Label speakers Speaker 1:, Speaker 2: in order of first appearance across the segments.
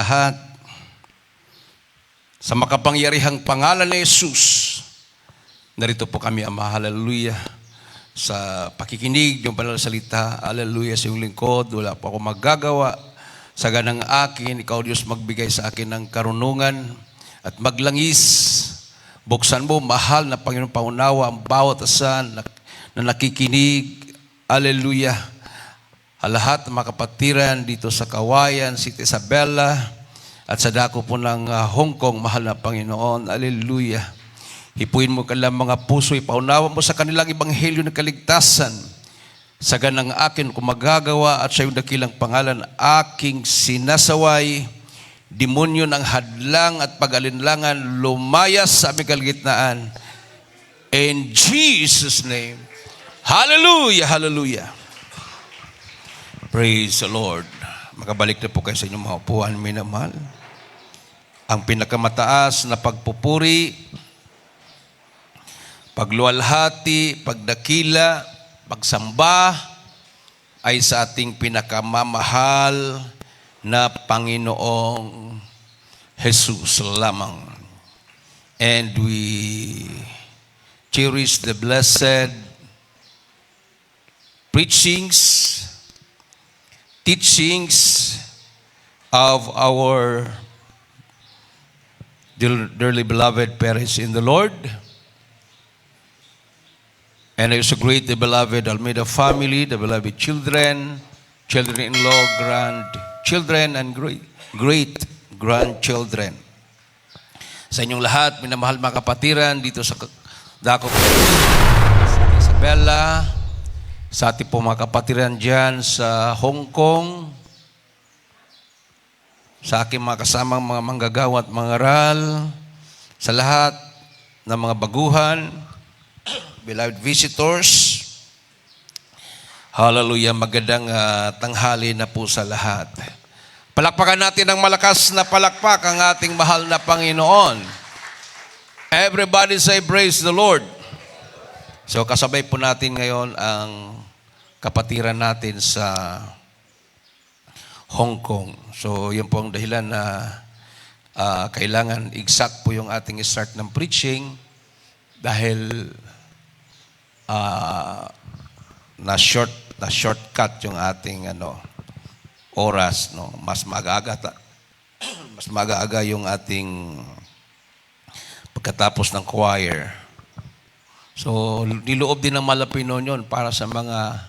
Speaker 1: lahat. Sa makapangyarihang pangalan ni Jesus, narito po kami, Ama, hallelujah, sa pakikinig ng banal na salita. Hallelujah, sa iyong lingkod. Wala po ako magagawa. Sa ganang akin, ikaw Diyos magbigay sa akin ng karunungan at maglangis. Buksan mo, mahal na Panginoon, paunawa ang bawat asan na nakikinig. Hallelujah. Lahat ng mga kapatiran dito sa Kawayan, City Isabela, at sa dako po ng Hong Kong, mahal na Panginoon. Hallelujah. Hipuin mo kanilang mga puso, ipaunawa mo sa kanilang ebanghelyo ng kaligtasan. Sa ganang akin kung magagawa at sa iyong dakilang pangalan, aking sinasaway, demonyo ng hadlang at pag-alinlangan, lumayas sa aming kalagitnaan. In Jesus' name. Hallelujah, hallelujah. Praise the Lord. Makabalik na po kayo sa inyong mga upuan, minamahal. Ang pinakamataas na pagpupuri, pagluwalhati, pagdakila, pagsamba ay sa ating pinakamamahal na Panginoong Jesus lamang. And we cherish the blessed teachings of our dearly beloved parents in the Lord. And I also greet the beloved Almeida family, the beloved children, children-in-law, grandchildren, and great-grandchildren. Sa inyong lahat, minamahal mga kapatiran, dito sa dako po sa Isabela, sa ating po mga kapatiran dyan sa Hong Kong, sa aking mga kasamang mga manggagawa at mangaral, sa lahat ng mga baguhan, beloved visitors, hallelujah, magandang tanghali na po sa lahat. Palakpakan natin ng malakas na palakpak ang ating mahal na Panginoon. Everybody say, praise the Lord. So kasabay po natin ngayon ang kapatiran natin sa Hong Kong. So yun po ang dahilan na kailangan exact po yung ating start ng preaching dahil na shortcut yung ating oras, no. Mas maaga yung ating pagkatapos ng choir. So niloob din ng Malapino yun para sa mga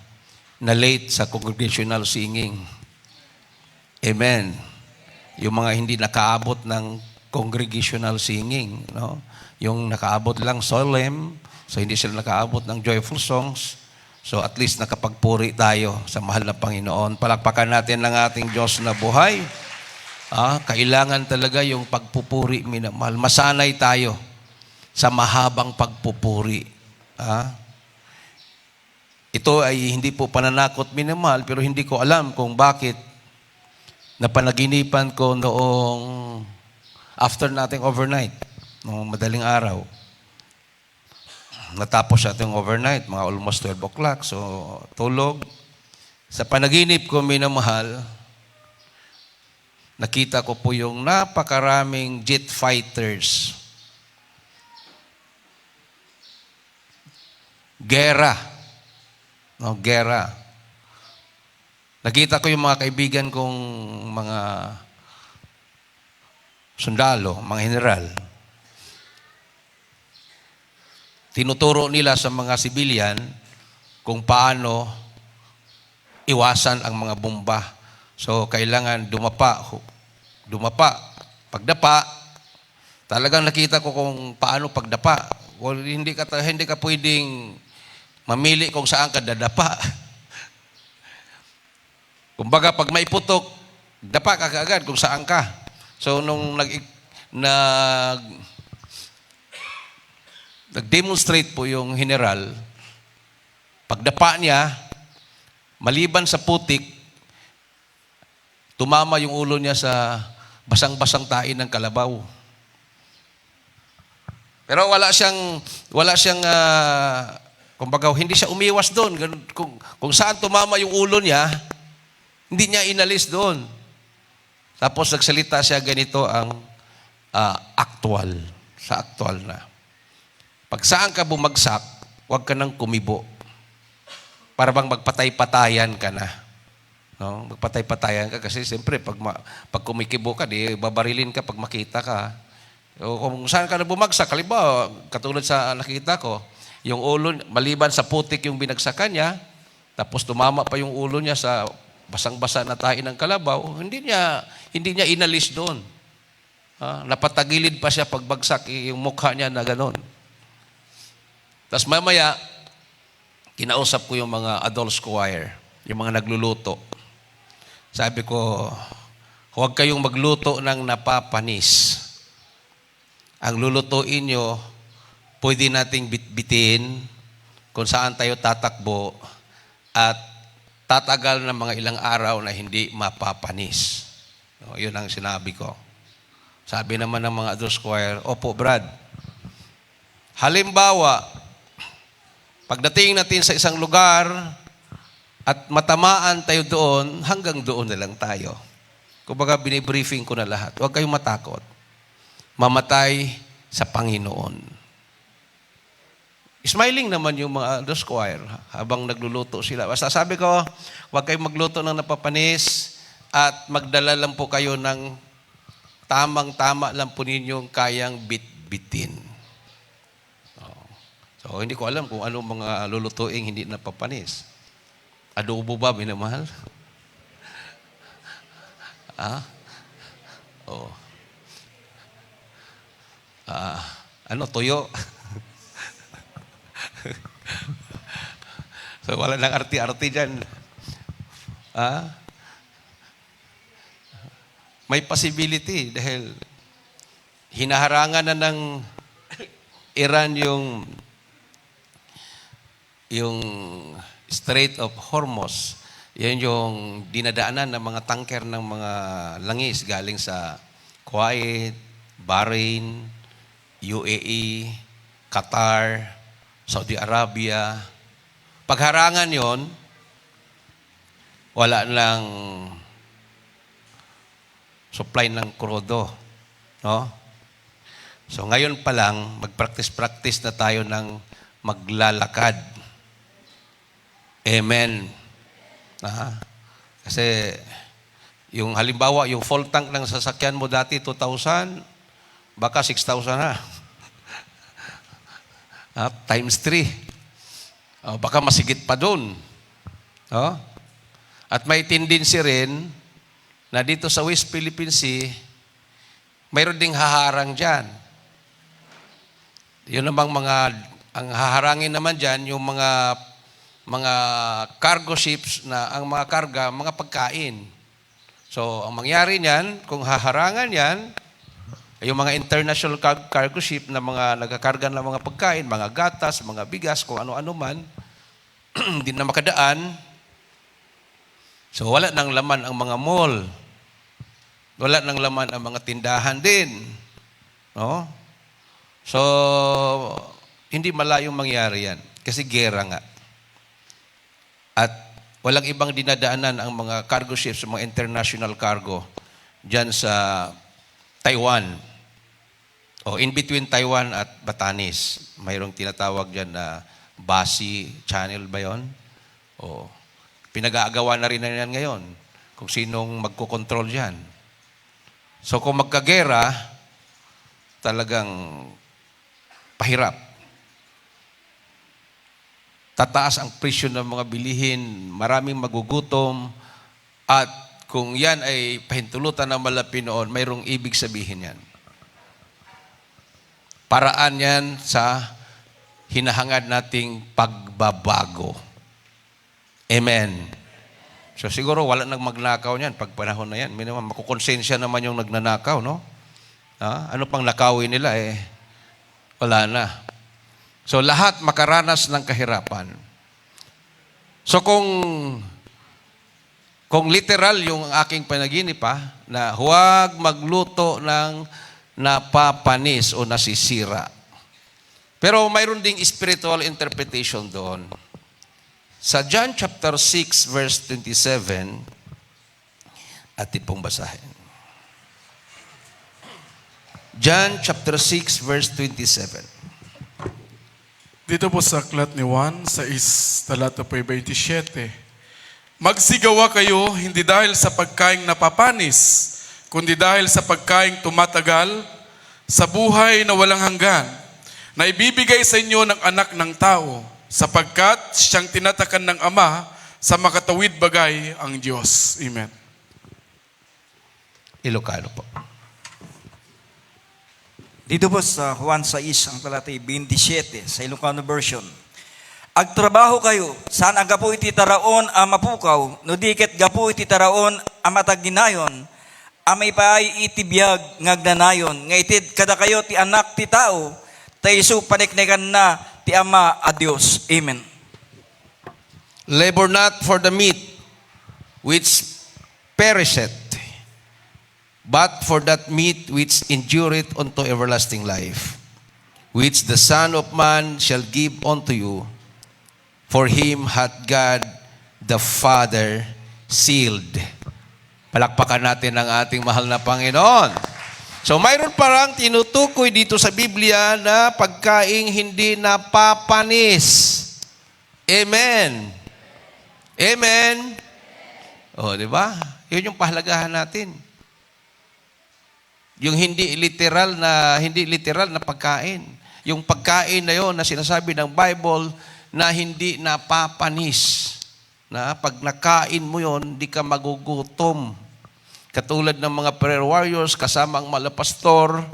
Speaker 1: na late sa congregational singing. Amen. Yung mga hindi nakaabot ng congregational singing, no? Yung nakaabot lang solemn, so hindi sila nakaabot ng joyful songs. So at least nakapagpuri tayo sa mahal na Panginoon. Palakpakan natin ang ating Diyos na buhay. Kailangan talaga yung pagpupuri, minamahal. Masanay tayo sa mahabang pagpupuri. Ito ay hindi po pananakot, minamahal, pero hindi ko alam kung bakit napanaginipan ko noong after nating overnight, noong madaling araw. Natapos natin overnight, mga almost 12 o'clock. So, tulog. Sa panaginip ko, minamahal, nakita ko po yung napakaraming jet fighters. Gera. No, gera. Nakita ko yung mga kaibigan kong mga sundalo, mga general. Tinuturo nila sa mga sibilyan kung paano iwasan ang mga bomba. So, kailangan dumapa. Pagdapa, talagang nakita ko kung paano pagdapa. Well, hindi ka pwedeng mamili kung saan ka dadapa. Kumbaga, pag may putok, dapa ka kaagad kung saan ka. So, nung nag-demonstrate po yung general, pagdapa niya, maliban sa putik, tumama yung ulo niya sa basang-basang tain ng kalabaw. Pero wala siyang kumbaga, hindi siya umiwas doon. Kung saan tumama yung ulo niya, hindi niya inalis doon. Tapos nagsalita siya ganito ang actual. Sa actual na. Pag saan ka bumagsak, huwag ka nang kumibo. Para bang magpatay-patayan ka na. No? Magpatay-patayan ka kasi siyempre pag kumikibo ka, di babarilin ka pag makita ka. O kung saan ka na bumagsak, halimbawa, katulad sa nakita ko, yung ulo, maliban sa putik yung binagsakan niya, tapos tumama pa yung ulo niya sa basang-basa na tahi ng kalabaw, hindi niya inalis doon. Napatagilid pa siya pagbagsak, yung mukha niya na gano'n. Tapos mamaya, kinausap ko yung mga adults choir, yung mga nagluluto. Sabi ko, huwag kayong magluto ng napapanis. Ang lulutuin nyo, pwede nating bitbitin kung saan tayo tatakbo at tatagal ng mga ilang araw na hindi mapapanis. Yun ang sinabi ko. Sabi naman ng mga adults choir, opo Brad, halimbawa, pagdating natin sa isang lugar at matamaan tayo doon, hanggang doon na lang tayo. Kumbaga binibriefing ko na lahat. Huwag kayong matakot. Mamatay sa Panginoon. Smiling naman yung mga adults choir habang nagluluto sila. Basta sabi ko, huwag kayong magluto ng napapanis at magdala lang po kayo ng tamang-tama lang po ninyong kayang bitbitin. So, hindi ko alam kung anong mga lulutuing hindi napapanis. Adobo ba, minamahal? Tuyo? So, wala nang arti-arti dyan. May possibility dahil hinaharangan na ng Iran yung Strait of Hormuz. Yan yung dinadaanan ng mga tanker ng mga langis galing sa Kuwait, Bahrain, UAE, Qatar, Saudi Arabia. Pagharangan yon, wala lang supply ng krudo. No? So ngayon pa lang, mag-practice na tayo ng maglalakad. Amen. Kasi yung halimbawa, yung full tank ng sasakyan mo dati 2,000, baka 6,000 na. Times 3. Baka masigit pa doon. At may tendency rin na dito sa West Philippine Sea, mayroon ding haharang dyan. Yun namang ang haharangin naman dyan, yung mga cargo ships na ang mga karga, mga pagkain. So, ang mangyari niyan, kung haharangan yan, yung mga international cargo ship na mga nagkakarga ng mga pagkain, mga gatas, mga bigas, kung ano-ano man, hindi na makadaan. So, wala nang laman ang mga mall. Wala nang laman ang mga tindahan din. No? So, hindi malayong mangyari yan. Kasi gera nga. At walang ibang dinadaanan ang mga cargo ships, mga international cargo, dyan sa Taiwan. In between Taiwan at Batanes. Mayroong tinatawag dyan na Basi Channel ba yun? Pinag-aagawa na rin na yan ngayon kung sinong magkocontrol dyan. So kung magkagera, talagang pahirap. Tataas ang presyo ng mga bilihin, maraming magugutom, at kung yan ay pahintulutan ng malapi noon, mayroong ibig sabihin yan. Paraan yan sa hinahangad nating pagbabago. Amen. So siguro wala nang magnakaw niyan pag panahon na yan. May naman makukonsensya naman yung nagnanakaw, no? Ano pang nakawin nila wala na. So lahat makaranas ng kahirapan. So kung literal yung aking panaginip na huwag magluto ng napapanis o nasisira. Pero mayroon ding spiritual interpretation doon. Sa John chapter 6 verse 27, atin pong basahin. John chapter 6 verse 27.
Speaker 2: Dito po sa aklat ni Juan, sa talata po 27. Magsigawa kayo hindi dahil sa pagkaing napapanis, kundi dahil sa pagkaing tumatagal, sa buhay na walang hanggan, na ibibigay sa inyo ng anak ng tao, sapagkat siyang tinatakan ng Ama sa makatawid bagay ang Diyos. Amen.
Speaker 1: Ilocano po.
Speaker 3: Dito po sa Juan 6, ang talatay 27, sa Ilocano version. Agtrabaho kayo, saan ang gapu iti taraon ang mapukaw, no diket gapu iti taraon ang mataginayon, amay paay iti biyag ngagdanayon, nga itid kada kayo ti anak ti tao, taiso paniknekan na ti Ama a Dios. Amen.
Speaker 1: Labor not for the meat which perisheth, but for that meat which endureth unto everlasting life, which the Son of Man shall give unto you. For him hath God the Father sealed. Palakpakan natin ang ating mahal na Panginoon. So mayroon parang tinutukoy dito sa Biblia na pagkaing hindi napapanis. Amen. Amen. O, di ba? Yun yung pahalagahan natin. Yung hindi literal na pagkain. Yung pagkain na yon na sinasabi ng Bible na hindi napapanis. Na pag nakain mo yon, di ka magugutom. Katulad ng mga prayer warriors kasama ang mga pastor,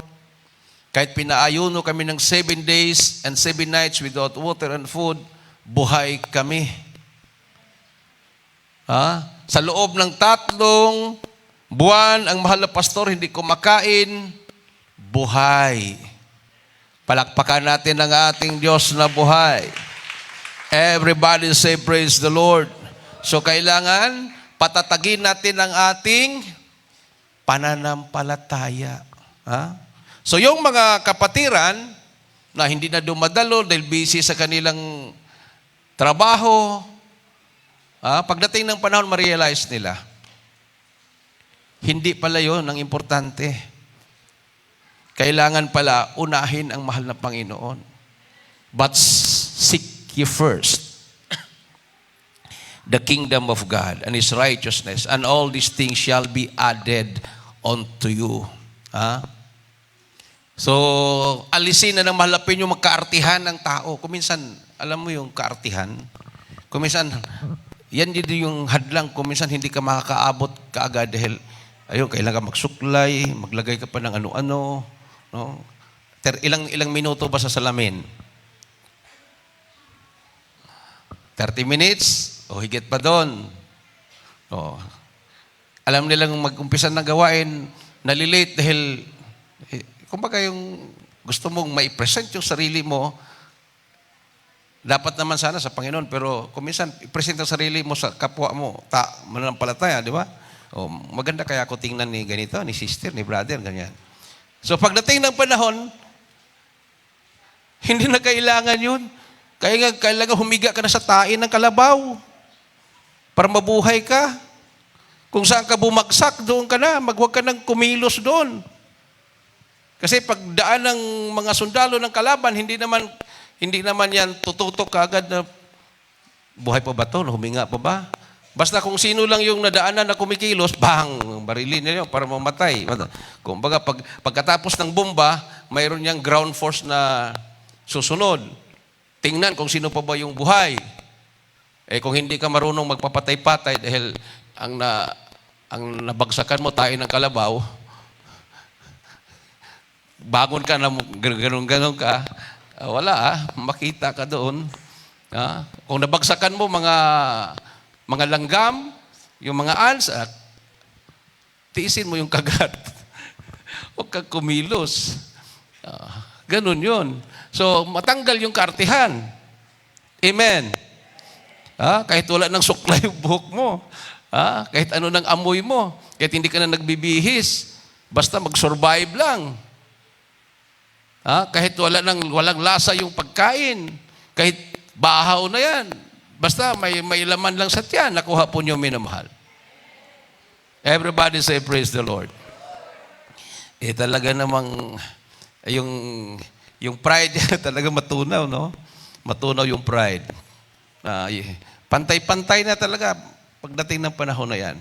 Speaker 1: kahit pinaayuno kami ng 7 days and 7 nights without water and food, buhay kami. Sa loob ng 3 buwan, ang mahal na pastor hindi kumakain, buhay. Palakpakan natin ang ating Diyos na buhay. Everybody say praise the Lord. So kailangan patatagin natin ang ating pananampalataya. So yung mga kapatiran na hindi na dumadalo dahil busy sa kanilang trabaho, pagdating ng panahon, ma-realize nila, hindi pala yun ang importante. Kailangan pala unahin ang mahal na Panginoon. But seek ye first the kingdom of God and His righteousness, and all these things shall be added unto you. So, alisin na ng mahalapin yung magkaartihan ng tao. Kuminsan, alam mo yung kaartihan? Kuminsan, yan din yung hadlang. Kuminsan, hindi ka makakaabot kaagad dahil, kailangan magsuklay, maglagay ka pa ng ano-ano. No? Ilang minuto ba sa salamin? 30 minutes? O higit pa doon. Alam nilang mag-umpisa ng gawain, nalilate dahil, kumbaga yung gusto mong ma-present yung sarili mo, dapat naman sana sa Panginoon, pero kuminsan, i-present ang sarili mo sa kapwa mo, mananampalataya, di ba? Maganda kaya ako tingnan ni ganito, ni sister, ni brother, ganyan. So pagdating ng panahon, hindi na kailangan yun. Kaya kailangan humiga ka na sa tain ng kalabaw para mabuhay ka. Kung saan ka bumagsak, doon ka na. Huwag ka nang kumilos doon. Kasi pagdaan ng mga sundalo ng kalaban, hindi naman yan tututok kagad na buhay pa ba ito? Huminga pa ba? Basta kung sino lang yung nadaanan na kumikilos, bang! Barilin nila para mamatay. Kumbaga, pagkatapos ng bomba, mayroon niyang ground force na susunod. Tingnan kung sino pa ba yung buhay. Kung hindi ka marunong magpapatay-patay dahil ang nabagsakan mo tayo ng kalabaw, bangon ka na ganun ka, wala makita ka doon. Kung nabagsakan mo mga langgam, yung mga ants, tiisin mo yung kagat. Huwag kang kumilos. Ganun yun. So, matanggal yung kaartihan. Amen. Kahit wala ng suklay yung buhok mo. Kahit ano ng amoy mo. Kahit hindi ka na nagbibihis. Basta mag-survive lang. Kahit walang lasa yung pagkain. Kahit bahaw na yan. Basta may laman lang sa tiyan. Nakuha po niyo minamahal. Everybody say praise the Lord. Talaga namang, yung, yung pride talaga matunaw, no? Matunaw yung pride. Pantay-pantay na talaga pagdating ng panahon na yan.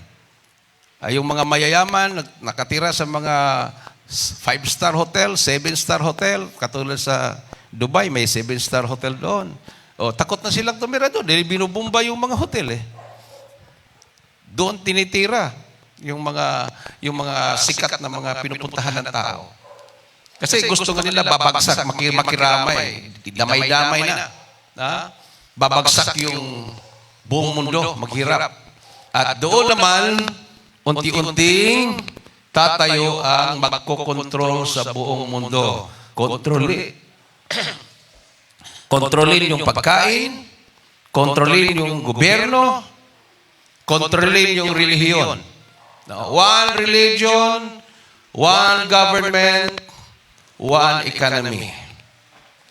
Speaker 1: Yung mga mayayaman, nakatira sa mga 5-star hotel, 7-star hotel, katulad sa Dubai, may 7-star hotel doon. Takot na silang tumira doon, dahil binubumba yung mga hotel eh. Doon tinitira yung mga sikat na mga pinupuntahan ng tao. Kasi gusto nga nila babagsak, makiramay, damay-damay na. Babagsak yung buong mundo, maghirap. At doon naman, unti-unting tatayo ang magkokontrol sa buong mundo. Kontrolin yung pagkain, kontrolin yung gobyerno, kontrolin yung relihiyon. One religion, one government, one economy.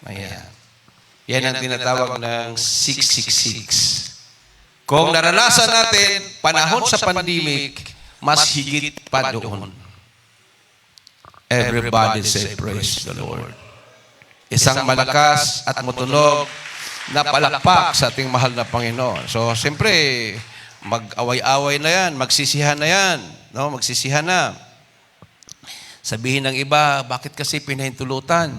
Speaker 1: Ayan. Yan ang tinatawag ng 666. Kung naranasan natin, panahon sa pandemic, mas higit pa doon. Everybody say, praise the Lord. Isang malakas at matunog na palakpak sa ating mahal na Panginoon. So, siyempre, mag-away-away na yan, magsisihan na yan. No? Magsisihan na. Sabihin ng iba, bakit kasi pinahintulutan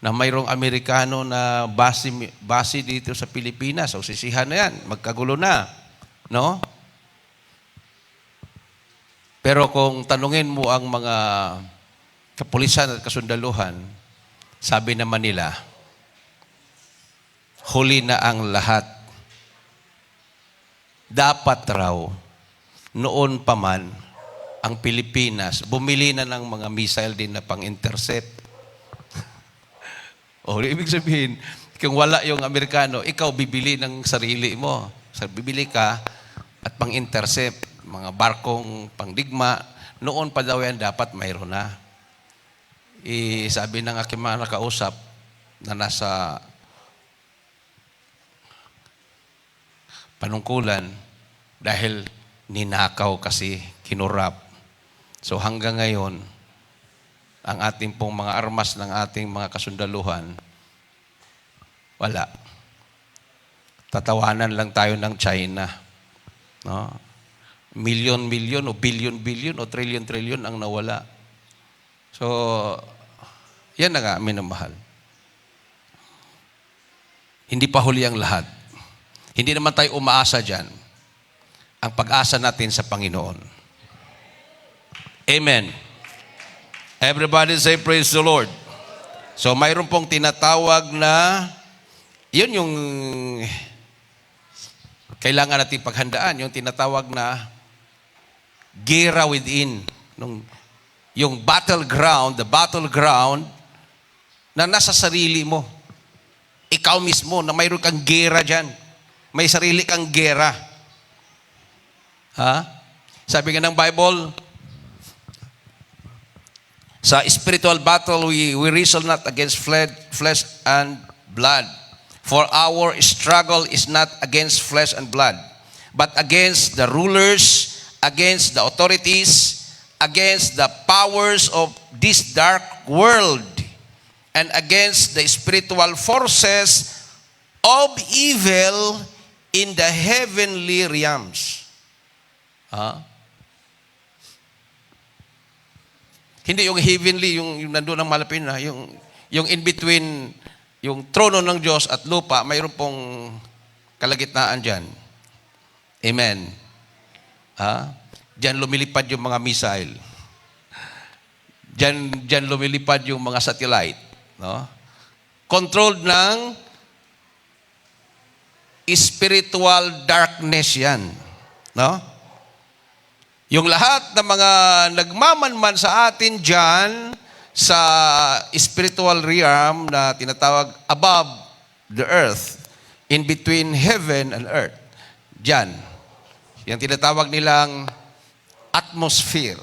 Speaker 1: na mayroong Amerikano na base dito sa Pilipinas? So, sisihan na yan. Magkagulo na. No? Pero kung tanungin mo ang mga kapulisan at kasundaluhan, sabi naman nila, huli na ang lahat. Dapat raw, noon pa man, ang Pilipinas, bumili na ng mga missile din na pang-intercept. Ibig sabihin, kung wala yung Amerikano, ikaw bibili ng sarili mo. Bibili ka at pang-intercept, mga barkong pangdigma. Noon pa daw yan, dapat mayroon na. Sabi ng aking mga nakausap na nasa panungkulan dahil ninakaw kasi, kinurap. So hanggang ngayon, ang ating pong mga armas ng ating mga kasundaluhan, wala. Tatawanan lang tayo ng China. No? Milyon-milyon o bilyon-bilyon o trilyon-trilyon ang nawala. So, yan na nga, minamahal. Hindi pa huli ang lahat. Hindi naman tayo umaasa dyan. Ang pag-asa natin sa Panginoon. Amen. Everybody say, praise the Lord. So, mayroon pong tinatawag na, yun yung kailangan natin paghandaan, yung tinatawag na gera within. Yung battleground, the battleground na nasa sarili mo. Ikaw mismo, na mayroon kang gera dyan. May sarili kang gera. Sabi nga ng Bible, sa spiritual battle, we wrestle not against flesh and blood. For our struggle is not against flesh and blood, but against the rulers, against the authorities, against the powers of this dark world, and against the spiritual forces of evil in the heavenly realms. Hindi yung heavenly, yung nandun ang malapit na, yung in between, yung trono ng Diyos at lupa, mayroon pong kalagitnaan dyan. Amen. Diyan lumilipad yung mga missile. Diyan lumilipad yung mga satellite. No? Controlled ng spiritual darkness yan. No? Yung lahat ng mga nagmamanman sa atin dyan sa spiritual realm na tinatawag above the earth, in between heaven and earth. Dyan. Yung tinatawag nilang atmosphere.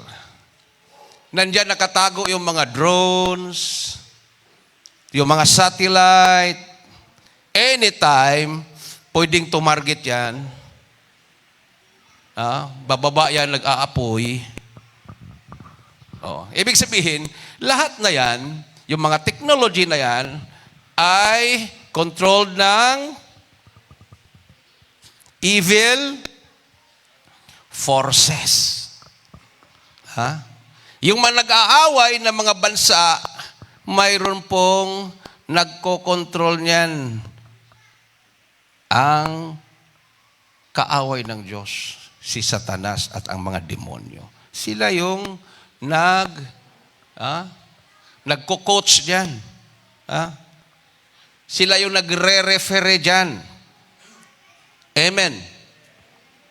Speaker 1: Nandyan nakatago yung mga drones, yung mga satellite. Anytime, pwedeng tumarget yan. Bababa yan, nag-aapoy. Oh, ibig sabihin, lahat na yan, yung mga technology na yan, ay controlled ng evil forces. Ha? Yung mga nag-aaway na mga bansa, mayroon pong nagko-control niyan. Ang kaaway ng Diyos, si Satanas at ang mga demonyo. Sila yung nagko-coach diyan. Sila yung nagre-referee diyan. Amen.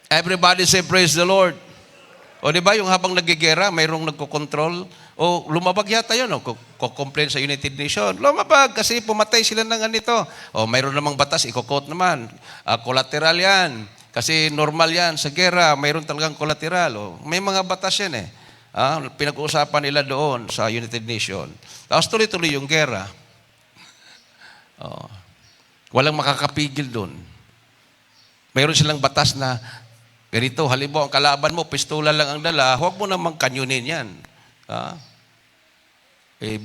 Speaker 1: Everybody say praise the Lord. O di ba yung habang nagigera, mayroong nagko-control? O lumabag yata yun, complain sa United Nations. Lumabag kasi pumatay sila ng ganito. O mayroon namang batas, iko-quote naman. Collateral yan. Kasi normal yan sa gera, mayroon talagang collateral. O, may mga batas yan eh. Pinag-uusapan nila doon sa United Nations. Tapos tuloy-tuloy yung gera. Walang makakapigil doon. Mayroon silang batas na ganito, halimbawa, ang kalaban mo, pistola lang ang dala, huwag mo namang kanyunin yan.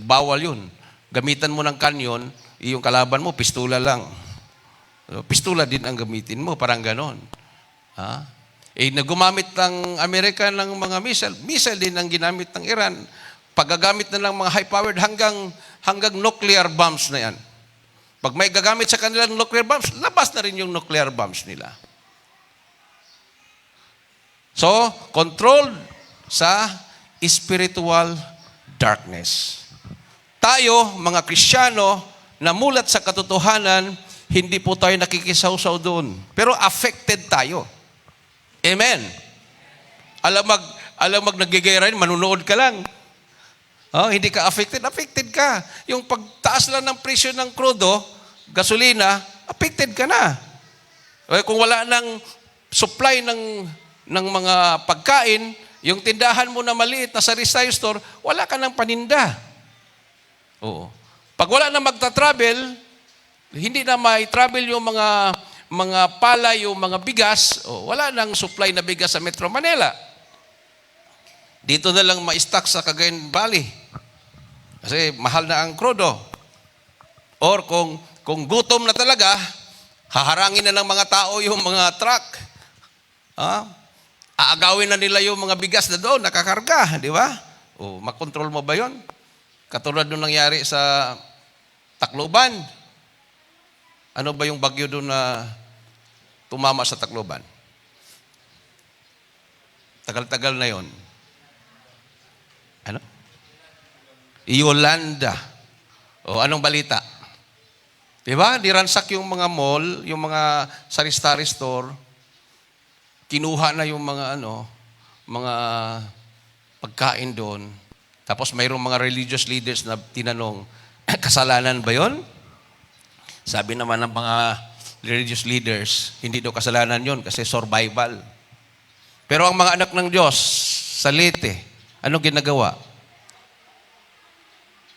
Speaker 1: Bawal yun. Gamitan mo ng kanyon, yung kalaban mo, pistola lang. Pistola din ang gamitin mo, parang ganon. Nagumamit ng Amerika ng mga missile. Missile din ang ginamit ng Iran. Paggagamit na ng mga high-powered hanggang nuclear bombs na yan. Pag may gagamit sa kanilang nuclear bombs, labas na rin yung nuclear bombs nila. So, controlled sa spiritual darkness. Tayo, mga Kristiyano, na mulat sa katotohanan, hindi po tayo nakikisawsaw doon. Pero affected tayo. Amen. Alam nagigayrain, manunood ka lang. Hindi ka affected. Affected ka. Yung pagtaas lang ng presyo ng krudo, gasolina, affected ka na. Kung wala nang supply ng mga pagkain, yung tindahan mo na maliit na sari-sari store, wala ka ng paninda. Oo. Pag wala na magta-travel, hindi na may travel yung mga palay, yung mga bigas, wala nang supply na bigas sa Metro Manila. Dito na lang ma-stock sa Cagayan Valley. Kasi mahal na ang krudo. Or kung gutom na talaga, haharangin na ng mga tao yung mga truck. Aagawin na nila yung mga bigas na doon, nakakarga, di ba? Makontrol mo ba yun? Katulad nung nangyari sa Tacloban. Ano ba yung bagyo doon na tumama sa Tacloban? Tagal-tagal na yon. Ano? Yolanda. Anong balita? Di ba? Diransak yung mga mall, yung mga sari-sari store. Kinuha na yung mga pagkain doon. Tapos mayroong mga religious leaders na tinanong, kasalanan ba yon? Sabi naman ng mga religious leaders, hindi daw kasalanan yon kasi survival. Pero ang mga anak ng Diyos, sa Leyte, anong ginagawa?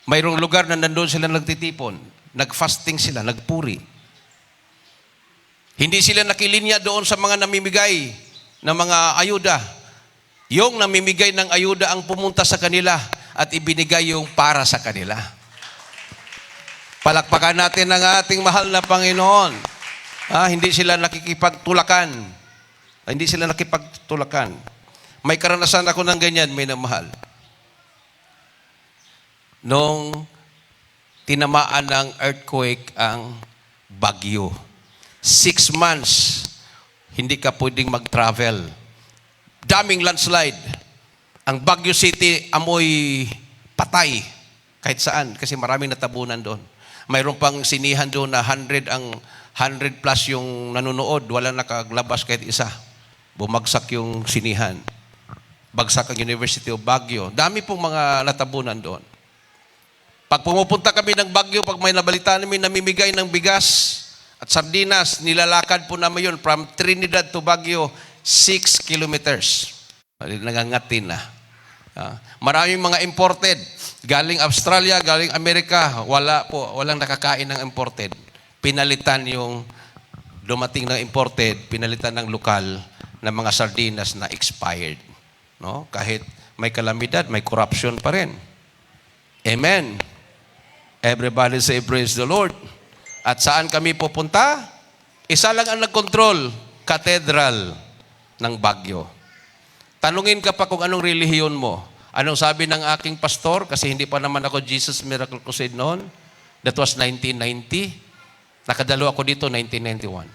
Speaker 1: Mayroong lugar na nandun sila nagtitipon. Nag-fasting sila, nagpuri. Hindi sila nakilinya doon sa mga namimigay ng mga ayuda. Yung namimigay ng ayuda ang pumunta sa kanila at ibinigay yung para sa kanila. Palakpakan natin ang ating mahal na Panginoon. Hindi sila nakikipagtulakan. Hindi sila nakipagtulakan. May karanasan ako ng ganyan, may namahal. Nung tinamaan ng earthquake ang Baguio. 6 months, hindi ka pwedeng mag-travel. Daming landslide. Ang Baguio City, amoy patay. Kahit saan, kasi maraming natabunan doon. Mayroon pang sinihan doon na 100 plus yung nanonood. Wala nakaglabas kahit isa. Bumagsak yung sinihan. Bagsak ang University of Baguio. Dami pong mga natabunan doon. Pag pumupunta kami ng Baguio, pag may nabalita namin namimigay ng bigas at sardinas, nilalakad po namin yun from Trinidad to Baguio, 6 kilometers. Nangangatin na. Maraming mga imported. Galing Australia, galing Amerika, walang nakakain ng imported. Pinalitan yung dumating ng imported, pinalitan ng lokal na mga sardinas na expired. No? Kahit may kalamidad, may corruption pa rin. Amen. Everybody say praise the Lord. At saan kami pupunta? Isa lang ang nagkontrol, Cathedral ng Baguio. Tanungin ka pa kung anong relihiyon mo. Anong sabi ng aking pastor? Kasi hindi pa naman ako Jesus Miracle Crusade noon. That was 1990. Nakadalo ako dito 1991.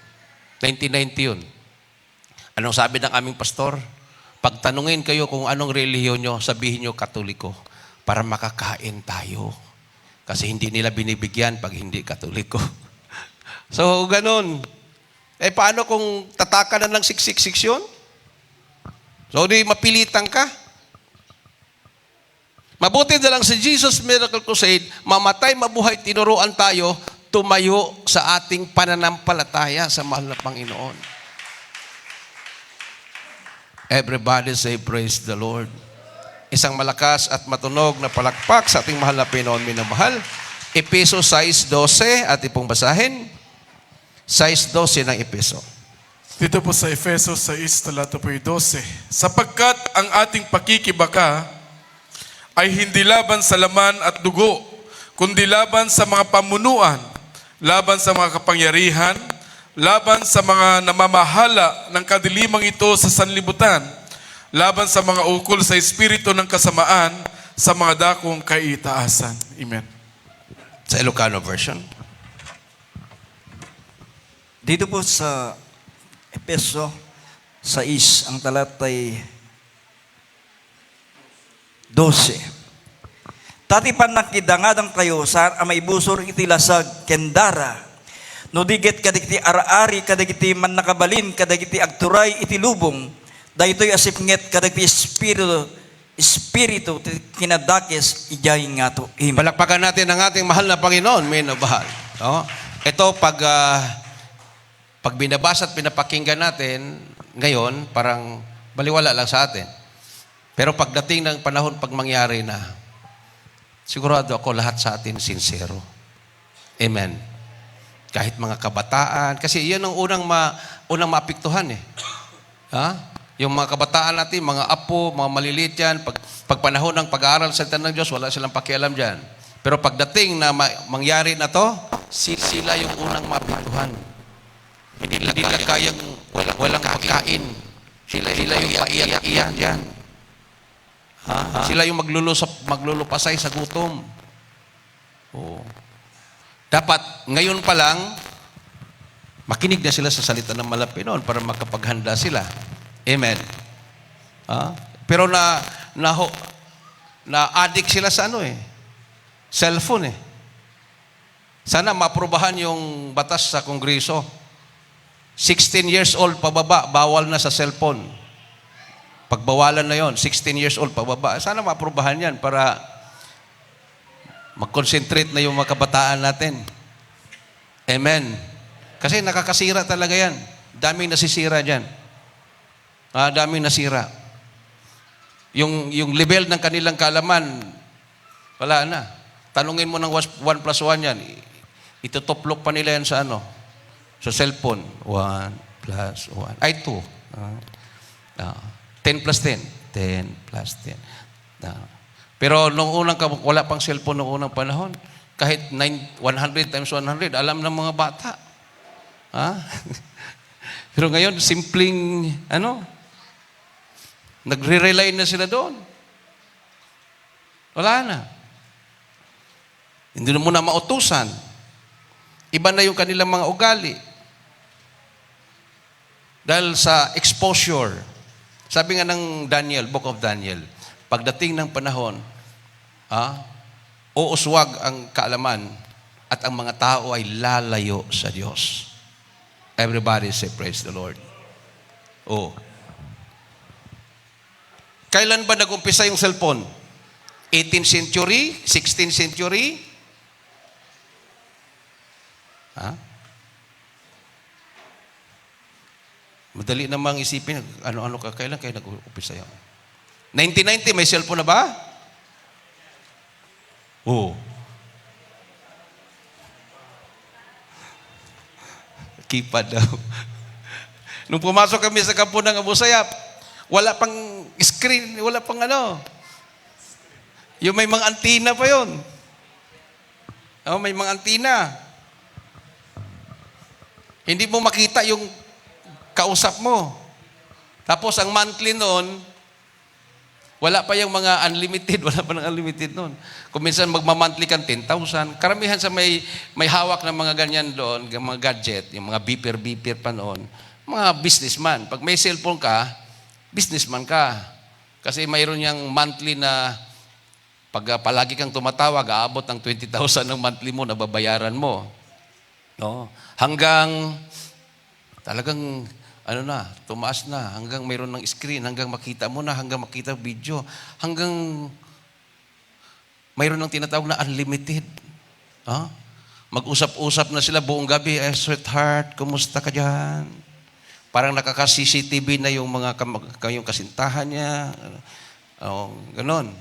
Speaker 1: 1990 yun. Anong sabi ng aming pastor? Pag tanungin kayo kung anong relihiyon nyo, sabihin nyo Katoliko para makakain tayo. Kasi hindi nila binibigyan pag hindi Katoliko. So, ganun. Eh, paano kung tataka na ng 666 yun? So, di mapilitan ka. Mabuti na lang si Jesus Miracle Crusade, mamatay, mabuhay, tinuruan tayo, tumayo sa ating pananampalataya sa mahal na Panginoon. Everybody say, praise the Lord. Isang malakas at matunog na palakpak sa ating mahal na Panginoon, minamahal. Efeso 6:12, at ipong basahin. 6:12 ng Efeso.
Speaker 2: Dito po sa Efeso 6, talata po 12. Sapagkat ang ating pakikibaka ay hindi laban sa laman at dugo, kundi laban sa mga pamunuan, laban sa mga kapangyarihan, laban sa mga namamahala ng kadilimang ito sa sanlibutan, laban sa mga ukol sa espiritu ng kasamaan, sa mga dakong kaitaasan. Amen.
Speaker 1: Sa Ilocano version.
Speaker 3: Dito po sa Efeso 6, ang talatay 12. Tati pan nakidangadang kayo sa may busor iti lasag kendara. No digit kadagiti araari kadagiti man nakabalin kadagiti agturay iti lubong. Daytoy asipnget kadagiti espiritu kinadakes ijay nga to. Amen.
Speaker 1: Palakpakan natin ang ating mahal na Panginoon, minamahal. No? Ito, pag binabasa at pinapakinggan natin, ngayon, parang baliwala lang sa atin. Pero pagdating ng panahon, pag mangyari na, sigurado ako lahat sa atin sincero. Amen. Kahit mga kabataan, kasi yan ang unang maapektuhan eh. Ha? Yung mga kabataan natin, mga apo, mga maliliit yan, pag panahon ng pag-aaral sa salita ng Diyos, wala silang pakialam dyan. Pero pagdating na mangyari na to, sila yung unang maapektuhan. Hindi nila kayang walang pagkain. Sila yung maiyak-iyak dyan. Sila yung maglulupasay sa gutom. Oo. Dapat, ngayon pa lang, makinig na sila sa salita ng Panginoon para makapaghanda sila. Amen. Pero na-addict sila sa cellphone eh. Sana maaprubahan yung batas sa Kongreso. 16 years old pababa, bawal na sa cellphone. Pagbawalan na yon, 16 years old pababa. Sana maaprubahan yan para mag-concentrate na yung mga kabataan natin. Amen. Kasi nakakasira talaga yan. Daming nasisira dyan. Daming nasira. Yung level ng kanilang kaalaman, wala na. Tanungin mo ng 1 plus 1 yan. Itutuplok pa nila yan sa sa cellphone. 1 plus 1. Ay, 2. 10 plus 10. 10 plus 10. Pero nung wala pang cellphone nung unang panahon, kahit 100 times 100, alam ng mga bata. Pero ngayon, simpleng, nagre-rely na sila doon. Wala na. Hindi na muna mautusan. Iba na yung kanilang mga ugali. Dahil sa exposure. Sabi nga ng Daniel, Book of Daniel, pagdating ng panahon, uuswag ang kaalaman at ang mga tao ay lalayo sa Diyos. Everybody say, praise the Lord. Oh. Kailan ba nag-umpisa yung cellphone? 18th century? 16th century? Madali namang isipin, kailan kayo nag-umpisa yun? 1990, may cellphone na ba? Oo. Keypad daw. Nung pumasok kami sa kampo ng Abu Sayyaf, Wala pang screen, wala pang ano. Yung may mga antina pa yun. Oh, may mga antina. Hindi mo makita yung kausap mo. Tapos ang monthly noon, wala pa yung mga unlimited, wala pa ng unlimited noon. Kung minsan magma-monthly kang 10,000, karamihan sa may hawak ng mga ganyan doon, mga gadget, yung mga beeper pa noon, mga businessman. Pag may cellphone ka, businessman ka. Kasi mayroon yung monthly na pag palagi kang tumatawag, aabot ng 20,000 ng monthly mo, nababayaran mo. No? Hanggang talagang tumaas na, hanggang mayroon ng screen, hanggang makita mo na, hanggang makita video, hanggang mayroon ng tinatawag na unlimited. Mag-usap-usap na sila buong gabi, sweetheart, kumusta ka dyan? Parang nakaka-CCTV na yung mga yung kasintahan niya. Ganon.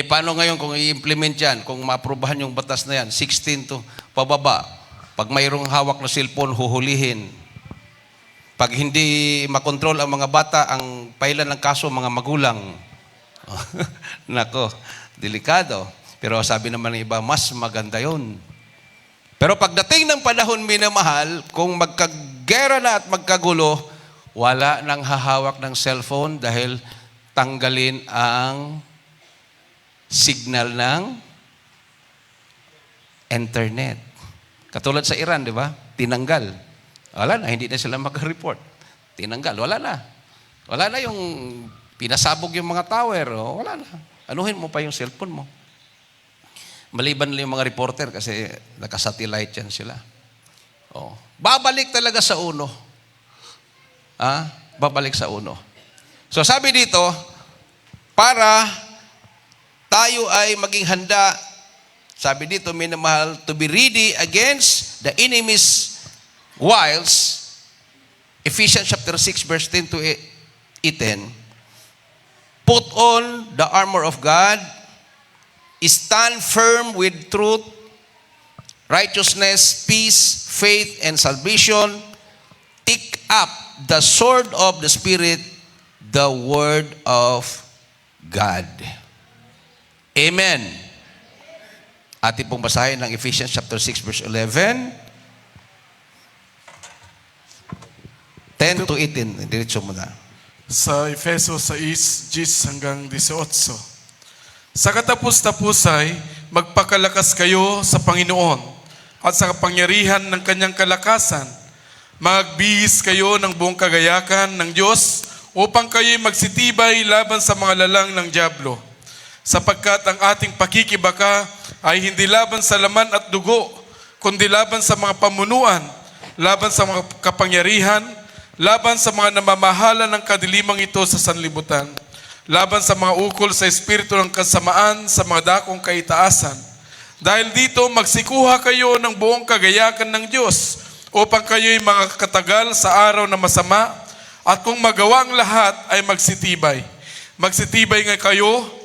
Speaker 1: Paano ngayon kung i-implement yan? Kung maaprobahan yung batas na yan, 16 to pababa. Pag mayroong hawak na cellphone, huhulihin. Pag hindi makontrol ang mga bata, ang pailan ng kaso, mga magulang. Nako, delikado. Pero sabi naman ng iba, mas maganda yun. Pero pagdating ng panahon, minamahal, kung magkagera na at magkagulo, wala nang hahawak ng cellphone dahil tanggalin ang signal ng internet. Katulad sa Iran, di ba? Tinanggal. Wala na, hindi na sila mag-report. Tinanggal, wala na. Wala na yung pinasabog yung mga tower. Wala na. Anuhin mo pa yung cellphone mo. Maliban lang yung mga reporter kasi naka-satellite yan sila. Babalik talaga sa uno. Babalik sa uno. So sabi dito, para tayo ay maging handa, sabi dito, minamahal, to be ready against the enemy's wiles, Ephesians chapter 6, verse 10 to 10, put on the armor of God, stand firm with truth, righteousness, peace, faith, and salvation. Take up the sword of the Spirit, the word of God. Amen. Ating pong basahin ng Ephesians chapter 6, verse 11. 10 to 18. Diretso mo na.
Speaker 2: Sa Efeso 6, 10 hanggang 18. Sa katapus-tapusay, magpakalakas kayo sa Panginoon at sa kapangyarihan ng kanyang kalakasan. Magbihis kayo ng buong kagayakan ng Diyos upang kayo'y magsitibay laban sa mga lalang ng dyablo. Sapagkat ang ating pakikibaka ay hindi laban sa laman at dugo, kundi laban sa mga pamunuan, laban sa mga kapangyarihan, laban sa mga namamahala ng kadilimang ito sa sanlibutan, laban sa mga ukol sa espiritu ng kasamaan sa mga dakong kaitaasan. Dahil dito, magsikuha kayo ng buong kagayakan ng Diyos upang kayo'y mga katagal sa araw na masama at kung magawa ang lahat ay magsitibay. Magsitibay nga kayo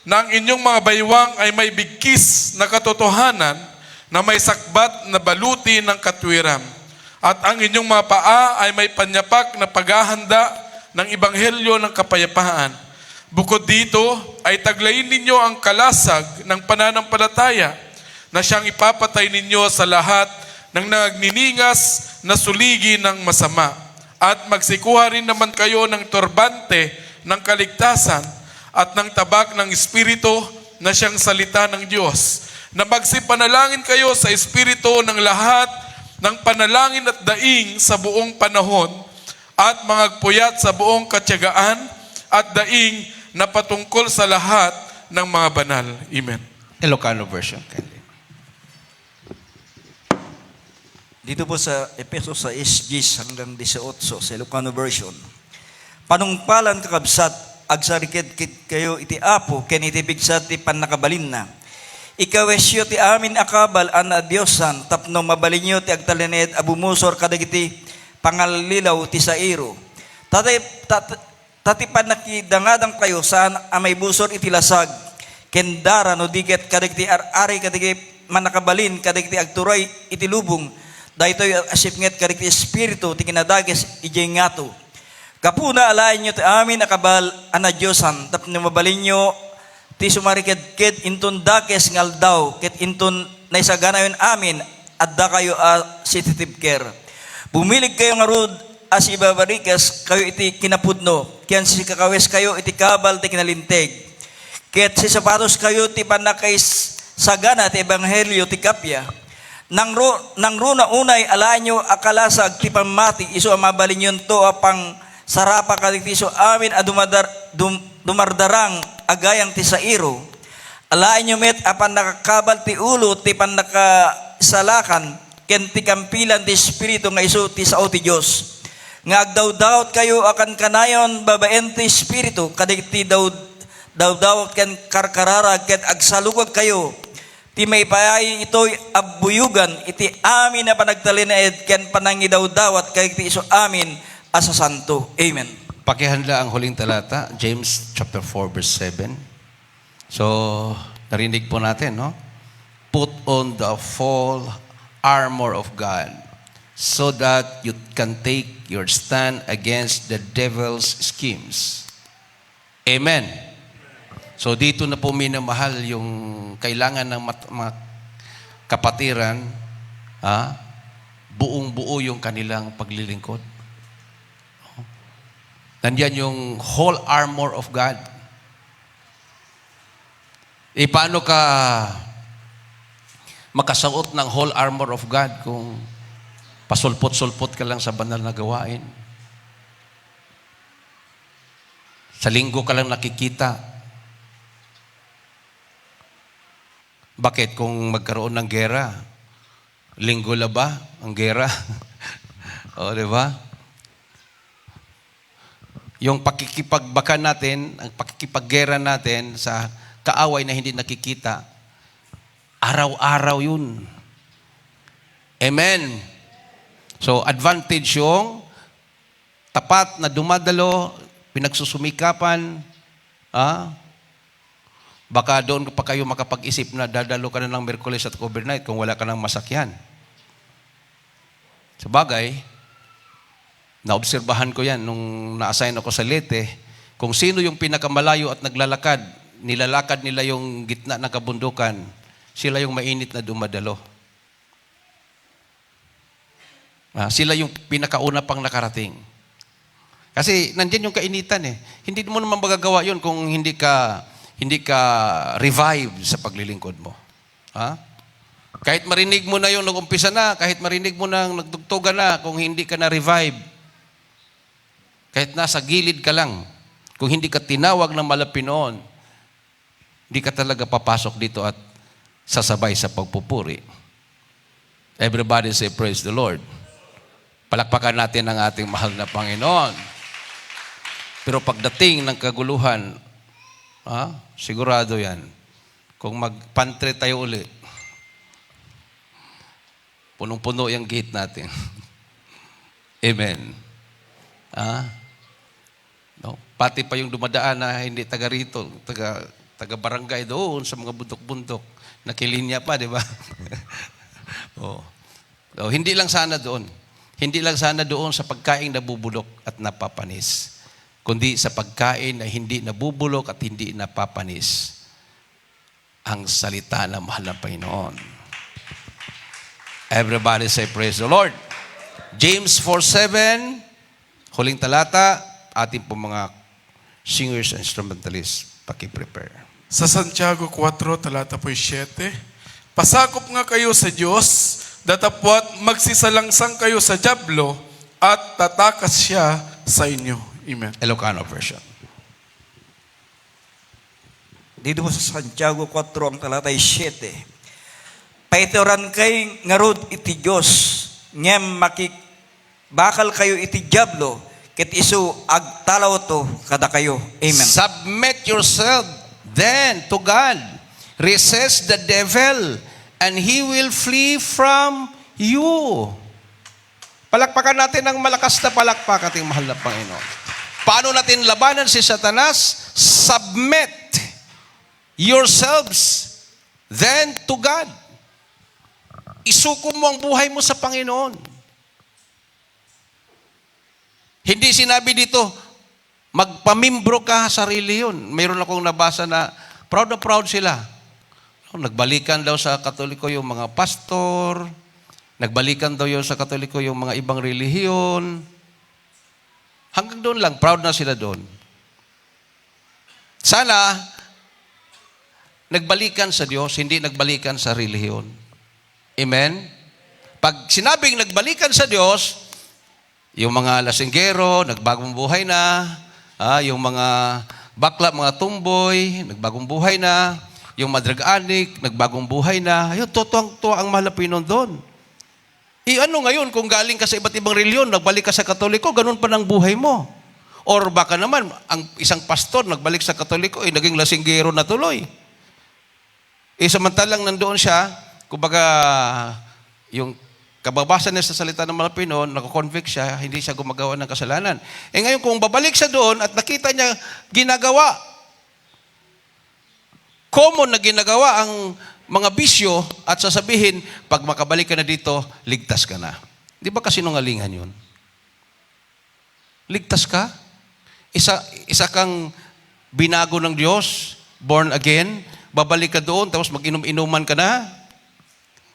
Speaker 2: na ang inyong mga baywang ay may bigkis na katotohanan na may sakbat na baluti ng katwiran. At ang inyong mga paa ay may panyapak na paghahanda ng ebanghelyo ng kapayapaan. Bukod dito, ay taglayin ninyo ang kalasag ng pananampalataya na siyang ipapatay ninyo sa lahat ng nagniningas na suligi ng masama. At magsikuha rin naman kayo ng turbante ng kaligtasan at ng tabak ng Espiritu na siyang salita ng Diyos. Na magsipanalangin kayo sa Espiritu ng lahat ng panalangin at daing sa buong panahon at magpuyat sa buong katyagaan at daing na patungkol sa lahat ng mga banal. Amen.
Speaker 1: Ilocano version.
Speaker 3: Dito po sa Efeso 6:10 hanggang 18 sa Ilocano version. Panungpalan kakabsat, agsarikid kayo iti apo, ken iti bigsat ti pannakabalin na. Ikawesyo ti amin akabal ana Diyosan, tapno mabalinyo ti agtalened abumusor kadagiti pangalilaw ti sairo. Tatipan nakidangadang kayo saan amay busor iti lasag, kendara no diget kadagiti ari kadagiti manakabalin kadagiti agturay iti lubong, daytoy asipnget kadagiti espiritu ti kinadages ijay ngato. Kapuna alain nyo ti amin akabal ana Diyosan tapno mabalin nyo ti sumariked inton dakes ngal daw ket inton naisaganayon amin adda kayo a sensitive care. Bumilig kayo nga rod as ibabarikas kayo iti kinapudno kiyan si kakawes kayo iti kabal ti kinalinteg ket si sapatos kayo ti panakay sagana ti ebanghelyo ti kapya nang runa unay alain nyo akalasag ti pamati iso amabalin yun to apang sarapa kadiktiso amin a dumardarang agayang ti sairo alain nyo met apan nakakabal ti ulo ti panakasalakan ken ti kampilan ti espiritu nga iso ti sao ti Dios nga agdawdawt kayo akan kanayon babaen ti espiritu kadagiti dawdawt ken karkararag ket agsalugag kayo ti may payay ito'y abuyugan iti amin na panagtalinaed ken panangidawdawat kay ti iso amin asa santo. Amen.
Speaker 1: Pakihanda ang huling talata, James chapter 4 verse 7. So, narinig po natin, no? Put on the full armor of God so that you can take your stand against the devil's schemes. Amen. So dito na po minamahal yung kailangan ng mga kapatiran, buong-buo yung kanilang paglilingkod. Nandiyan yung whole armor of God. Paano ka makasuot ng whole armor of God kung pasulpot-sulpot ka lang sa banal na gawain? Sa linggo ka lang nakikita. Bakit kung magkaroon ng gera? Linggo la ba ang gera? O, di ba? Yung pakikipagbaka natin, ang pakikipaggera natin sa kaaway na hindi nakikita, araw-araw yun. Amen. So, advantage yung tapat na dumadalo, pinagsusumikapan, baka doon pa kayo makapag-isip na dadalo ka na ng Miyerkules at overnight kung wala ka ng masakyan. Sa bagay, naobserbahan ko yan nung na-assign ako sa Leyte, kung sino yung pinakamalayo at naglalakad, nilalakad nila yung gitna ng kabundukan, sila yung mainit na dumadalo. Sila yung pinakauna pang nakarating. Kasi nandiyan yung kainitan eh. Hindi mo naman magagawa yun kung hindi ka revive sa paglilingkod mo. Kahit marinig mo na yung nag-umpisa na, kahit marinig mo na nagtugtugan na, kung hindi ka na revive, kahit nasa gilid ka lang, kung hindi ka tinawag ng malapinoon, hindi ka talaga papasok dito at sasabay sa pagpupuri. Everybody say, praise the Lord. Palakpakan natin ang ating mahal na Panginoon. Pero pagdating ng kaguluhan, sigurado yan. Kung magpantre tayo uli, punong-puno yung gate natin. Amen. No? Pati pa yung dumadaan na hindi taga rito, taga barangay doon sa mga bundok-bundok. Nakilinya pa, di ba? So, hindi lang sana doon. Hindi lang sana doon sa pagkain nabubulok at napapanis, kundi sa pagkain na hindi nabubulok at hindi napapanis, ang salita ng mahal na Panginoon. Everybody say, praise the Lord. James 4:7, huling talata, ating po mga singers and instrumentalists, paki-prepare.
Speaker 2: Sa Santiago 4, talata po 7, pasakop nga kayo sa Diyos, datapwat magsisalangsang kayo sa dyablo, at tatakas siya sa inyo. Amen.
Speaker 1: Ilocano version.
Speaker 3: Dito po sa Santiago 4, ang talatay 7. Paitoran kay ngarod iti Diyos, ngem bakal kayo iti dyablo, ket isu agtalaw to kada kayo. Amen.
Speaker 1: Submit yourself then to God. Resist the devil and he will flee from you. Palakpakan natin ng malakas na palakpak ating mahal na Panginoon. Paano natin labanan si Satanas? Submit yourselves then to God. Isuko mo ang buhay mo sa Panginoon. Hindi sinabi dito, magpamimbro ka sa reliyon. Mayroon akong nabasa na proud na proud sila. Nagbalikan daw sa Katoliko yung mga pastor, nagbalikan daw yun sa Katoliko yung mga ibang relihiyon. Hanggang doon lang, proud na sila doon. Sana, nagbalikan sa Diyos, hindi nagbalikan sa relihiyon. Amen? Pag sinabing nagbalikan sa Diyos, yung mga lasinggero, nagbagong buhay na, yung mga bakla, mga tumboy, nagbagong buhay na, yung drug addict, nagbagong buhay na, ayun, tuwang-tuwa ang mahal na Panginoon doon. Ano ngayon, kung galing ka sa iba't ibang reliyon, nagbalik ka sa Katoliko, ganun pa ng buhay mo. Or baka naman, ang isang pastor, nagbalik sa Katoliko, naging lasinggero na tuloy. Samantalang nandoon siya, kumbaga, yung kababasa niya sa salita ng mga Pinoon, nakakonvict siya, hindi siya gumagawa ng kasalanan. Ngayon, kung babalik siya doon at nakita niya ginagawa, common na ginagawa ang mga bisyo at sasabihin, pag makabalik ka na dito, ligtas ka na. Di ba kasinungalingan yun? Ligtas ka? Isa kang binago ng Diyos, born again, babalik ka doon, tapos mag-inom-inuman ka na.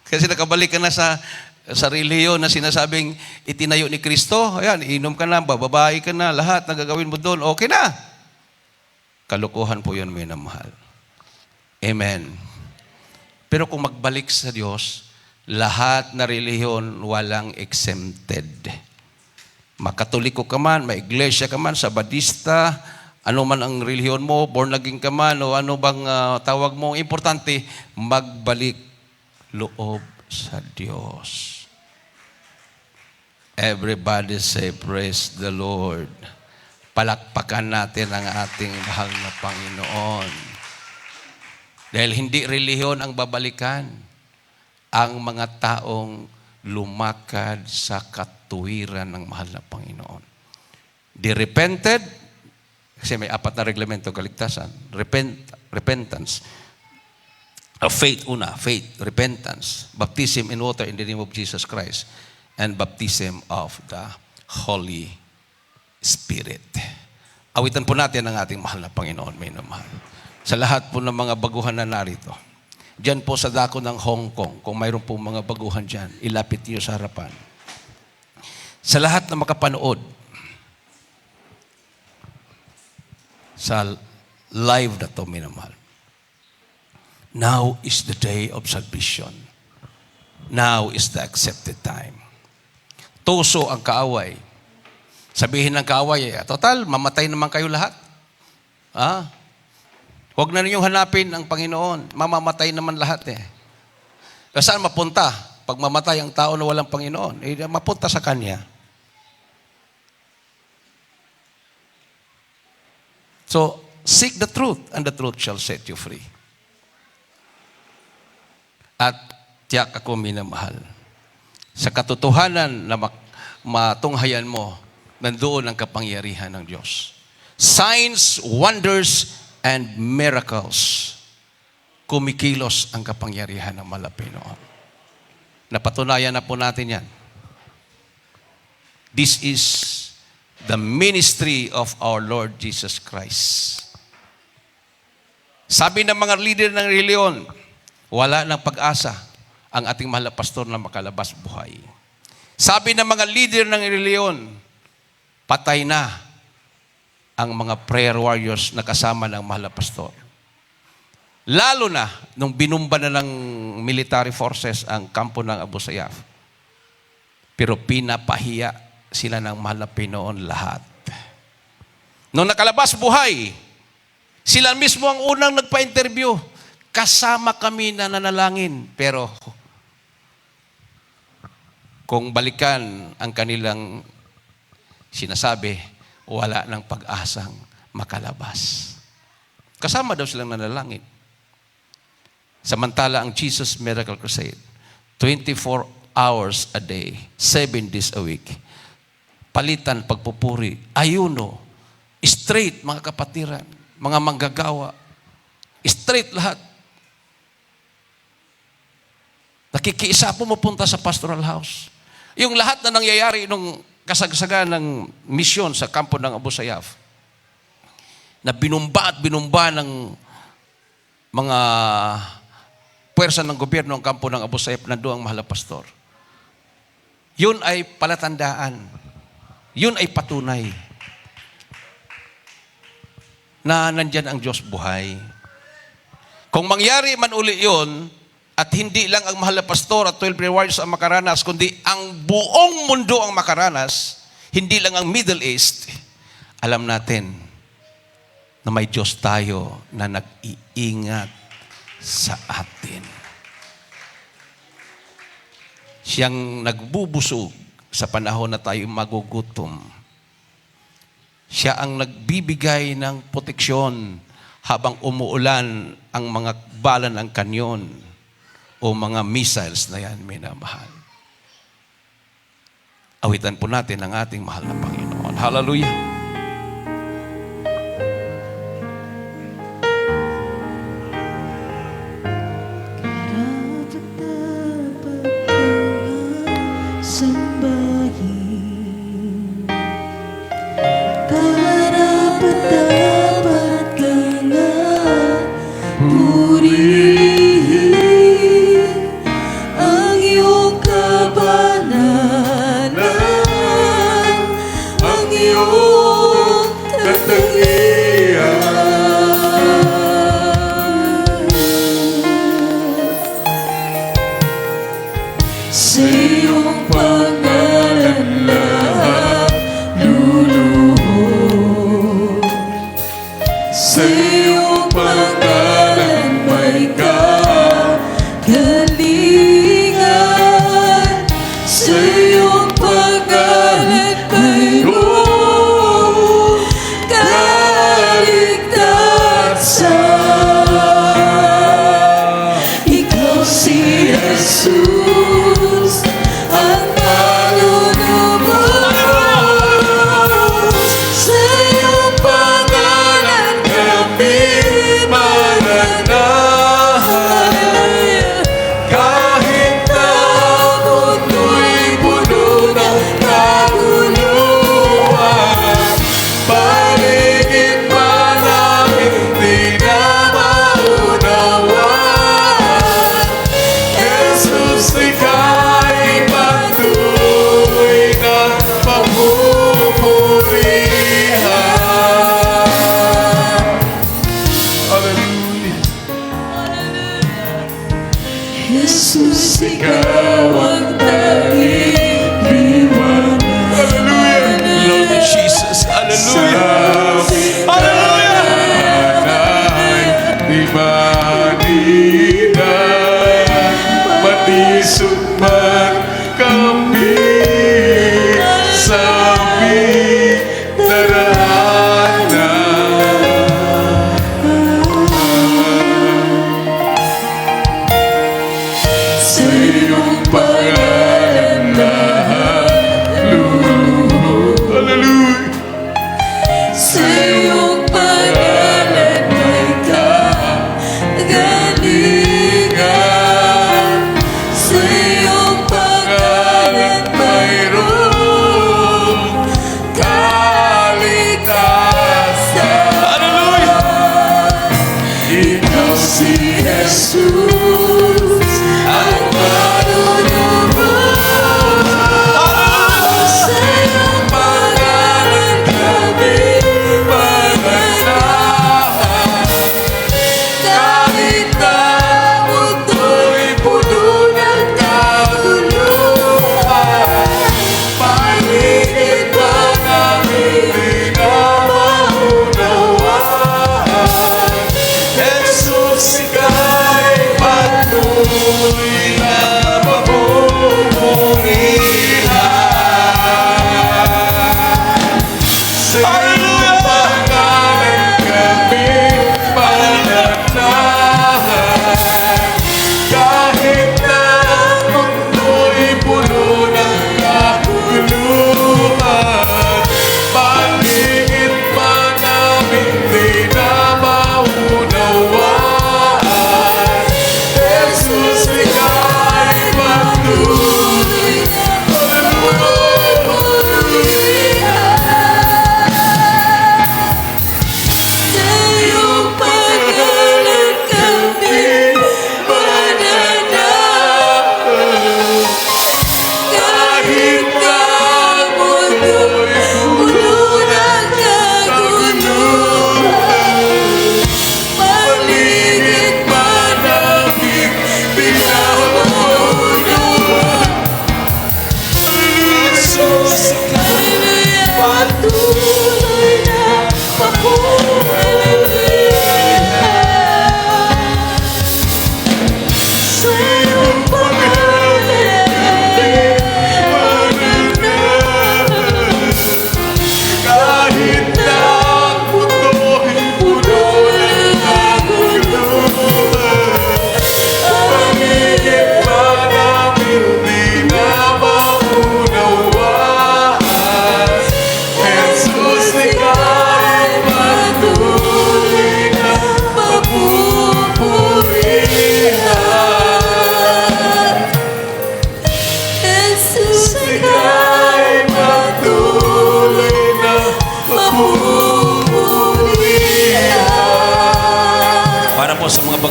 Speaker 1: Kasi nakabalik ka na sa relihiyon na sinasabing itinayo ni Kristo. Ayan, inom ka na, bababae ka na, lahat na gagawin mo doon, okay na. Kalukuhan po yun, minamahal. Amen. Pero kung magbalik sa Diyos, lahat na relihiyon walang exempted. Makatoliko ka man, may iglesia ka man, Sabadista, ano man ang relihiyon mo, born again ka man, o ano bang tawag mo, importante, magbalik loob sa Diyos. Everybody say, praise the Lord. Palakpakan natin ang ating mahal na Panginoon. Dahil hindi relihiyon ang babalikan, ang mga taong lumakad sa katuwiran ng mahal na Panginoon. They repented, kasi may 4 na reglamento kaligtasan. Repentance. Faith, repentance. Baptism in water in the name of Jesus Christ. And baptism of the Holy Spirit. Awitan po natin ang ating mahal na Panginoon, may namahal. Sa lahat po ng mga baguhan na narito, diyan po sa dako ng Hong Kong, kung mayroon po mga baguhan diyan, ilapit niyo sa harapan. Sa lahat na makapanood sa live na to, minamahal. Now is the day of salvation. Now is the accepted time. Tuso ang kaaway. Sabihin ng kaaway, total, mamatay naman kayo lahat. Huwag na ninyong hanapin ang Panginoon. Mamamatay naman lahat Saan mapunta? Pag mamatay ang tao na walang Panginoon, mapunta sa Kanya. So, seek the truth, and the truth shall set you free. At tiyak ako minamahal. Sa katotohanan na matunghayan mo, nandoon ang kapangyarihan ng Diyos. Signs, wonders, and miracles. Kumikilos ang kapangyarihan ng mahal na Panginoon. Napatunayan na po natin yan. This is the ministry of our Lord Jesus Christ. Sabi ng mga leader ng reliyon, wala ng pag-asa ang ating mahal na pastor na makalabas buhay. Sabi ng mga leader ng reliyon, patay na ang mga prayer warriors na kasama ng mahal na pastor. Lalo na nung binumba na ng military forces ang kampo ng Abu Sayyaf. Pero pinapahiya sila ng mahal na Panginoon lahat. Nung nakalabas buhay, sila mismo ang unang nagpa-interview. Kasama kami na nanalangin. Pero kung balikan ang kanilang sinasabi, wala ng pag-asang makalabas. Kasama daw silang nanalangin. Samantala ang Jesus Miracle Crusade, 24 hours a day, 7 days a week. Palitan, pagpupuri, ayuno, straight mga kapatiran, mga manggagawa, straight lahat. Nakikiisa pumupunta sa pastoral house. Yung lahat na nangyayari nung kasagsagan ng misyon sa kampo ng Abu Sayyaf na binumba at binumba ng mga puwersa ng gobyerno ang kampo ng Abu Sayyaf, nandoon ang mahal na pastor. Yun ay palatandaan. Yun ay patunay na nandyan ang Diyos buhay. Kung mangyari man uli yun, at hindi lang ang mahal na pastor at 12 rewards ang makaranas, kundi ang buong mundo ang makaranas, hindi lang ang Middle East, alam natin na may Diyos tayo na nag-iingat sa atin. Siyang nagbubusog sa panahon na tayo magugutom. Siya ang nagbibigay ng proteksyon habang umuulan ang mga bala ng kanyon o mga missiles na yan, minamahal. Awitan po natin ang ating mahal na Panginoon. Hallelujah!
Speaker 4: Sambahin, karapat-dapat ka nga purihin ang iyong kabanalan, ang iyong sa iyong pangalan lahat luluhod. Sa iyong pangalan may kagalingan. Sa iyong pangalan may kaligtasan. Ikaw si Jesus, ang manunubos. Sa iyong pangalan kami mananahan. Kahit na ang mundo'y puno ng kaguluhan, paligid man namin di na maunawan. Jesus, ika'y patuloy na papupurihan.
Speaker 2: Hallelujah.
Speaker 4: Jesus, ikaw ang tanging liwanag.
Speaker 2: Hallelujah.
Speaker 1: Lord Jesus, hallelujah!
Speaker 2: Hallelujah. Di manina, matisod man kami sa aming daraanan. Sa iyong pangalan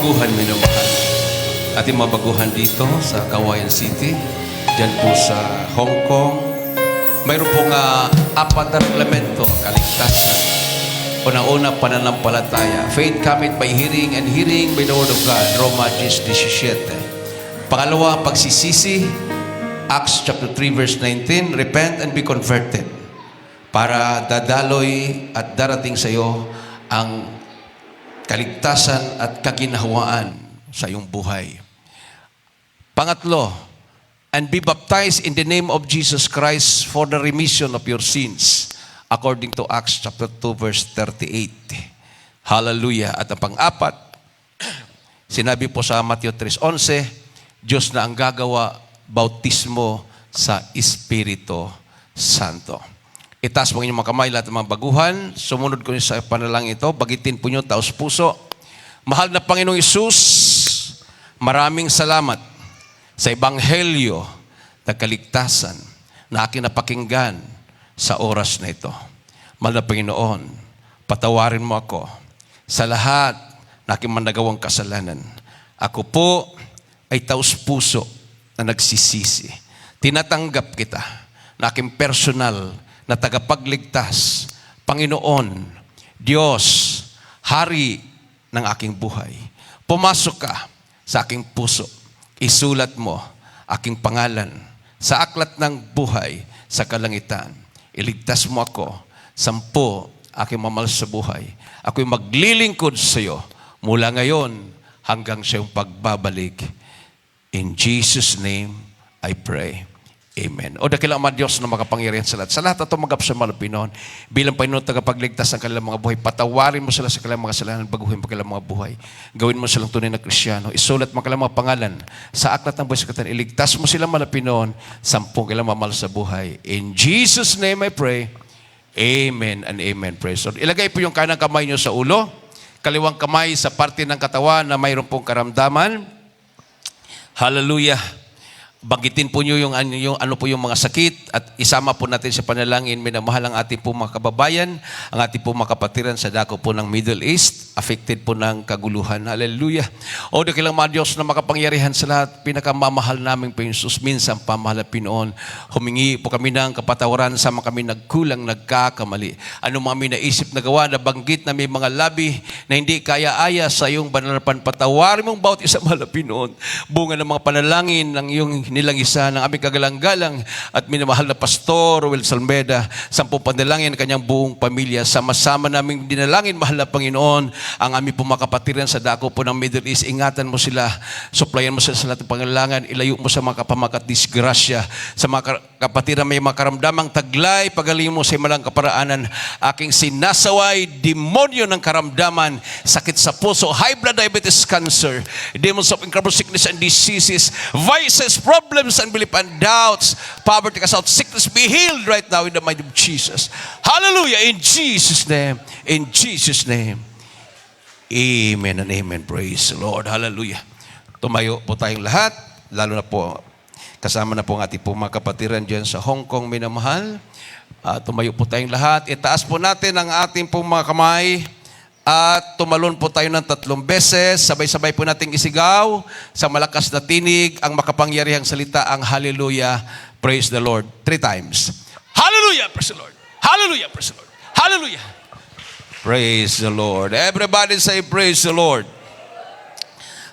Speaker 1: baguhan, minamahal. Ating mga baguhan dito sa Cauayan City, dyan po sa Hong Kong. Mayroon pong apat na reglamento, kaligtasan. Una-una, pananampalataya. Faith cometh by hearing, and hearing by the word of God. Roma 10:17. Pangalawa, pagsisisi. Acts chapter 3 verse 19. Repent and be converted. Para dadaloy at darating sa iyo ang kaligtasan at kaginhawaan sa iyong buhay. Pangatlo, and be baptized in the name of Jesus Christ for the remission of your sins, according to Acts chapter 2 verse 38. Hallelujah. At ang pang-apat, sinabi po sa Matthew 3:11, Diyos na ang gagawa, bautismo sa Espiritu Santo. Itaas mo ang inyong mga kamay, lahat ng mga baguhan. Sumunod ko sa panalangin ito. Bagitin po nyo, taos puso. Mahal na Panginoong Hesus, maraming salamat sa Ebanghelyo na kaligtasan na aking napakinggan sa oras na ito. Mahal na Panginoon, patawarin mo ako sa lahat na aking managawang kasalanan. Ako po ay taos puso na nagsisisi. Tinatanggap kita na aking personal na tagapagligtas. Panginoon, Diyos, Hari ng aking buhay. Pumasok ka sa aking puso. Isulat mo aking pangalan sa aklat ng buhay sa kalangitan. Iligtas mo ako. 10, aking mamahal sa buhay. Ako'y maglilingkod sa iyo mula ngayon hanggang sa iyong pagbabalik. In Jesus' name, I pray. Amen. O dakilang mga Diyos na makapangyarihan sa lahat. Sa lahat na tumagap sa malupinon, bilang Panginoon tagapagligtas ng kanilang mga buhay, patawarin mo sila sa kanilang mga kasalanan, baguhin mo kanilang mga buhay. Gawin mo silang tunay na Kristiyano. Isulat mo kanilang mga pangalan sa aklat ng buhay sa katan. Iligtas mo sila malupinon, 10 kanilang mamahal sa buhay. In Jesus' name I pray. Amen and amen. Praise God. Ilagay po yung kanang kamay nyo sa ulo, kaliwang kamay sa parte ng katawan na mayroon pong karamdaman. Hallelujah. Bagitin po nyo yung ano po yung mga sakit at isama po natin sa panalangin. Minamahal ang ating po mga kababayan, ang ating po mga kapatiran sa dako po ng Middle East, affected po ng kaguluhan. Hallelujah. O dakilang mga Diyos na makapangyarihan sa lahat, pinakamamahal namin po yung sus, minsan pamahal na Pinoon. Humingi po kami ng kapatawaran sa mga kami nagkulang, nagkakamali. Ano mga may naisip na gawa, nabanggit na may mga labi na hindi kaya-aya sa iyong banalapan, patawarin mong bawat isa mahal na Pinoon. Bunga ng mga panalangin ng iyong nilang isa ng aming kagalang-galang at minamahal na Pastor Will Salmeda, 10 panalangin kanyang buong pamilya. Sama-sama naming dinalangin, mahal na Panginoon, ang aming pumakapatiran sa dako po ng Middle East. Ingatan mo sila, supplyan mo sila sa lahat ng pangailangan, ilayo mo sa mga kapamakat disgrasya, sa mga kapatiran may makaramdamang taglay, pagaling mo sa malang kaparaanan. Aking sinasaway, demonyo ng karamdaman, sakit sa puso, high blood diabetes, cancer, demons of incurable sickness and diseases, vices, problems, unbelief and doubts, poverty, cast out, sickness, be healed right now in the mighty name of Jesus. Hallelujah. In Jesus' name. In Jesus' name. Amen and amen. Praise the Lord. Hallelujah. Tumayo po tayong lahat, lalo na po kasama na po ang ating po mga kapatiran dyan sa Hong Kong, minamahal. Tumayo po tayong lahat. Itaas po natin ang ating po mga kamay at tumalon po tayo ng 3 beses. Sabay-sabay po nating isigaw sa malakas na tinig ang makapangyarihang salita, ang Hallelujah, praise the Lord, 3 times. Hallelujah, praise the Lord. Hallelujah, praise the Lord. Hallelujah. Praise the Lord. Everybody say praise the Lord.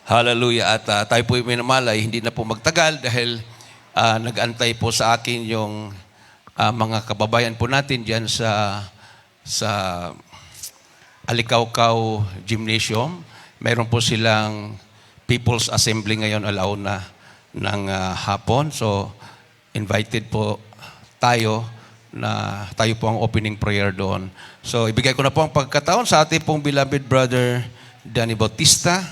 Speaker 1: Hallelujah. At tayo po minamalay, hindi na po magtagal dahil nag-antay po sa akin yung mga kababayan po natin dyan sa Alikawkaw Gymnasium. Meron po silang People's Assembly ngayon alauna ng hapon. So, invited po tayo na tayo po ang opening prayer doon. So, ibigay ko na po ang pagkataon sa ating pong beloved brother Danny Bautista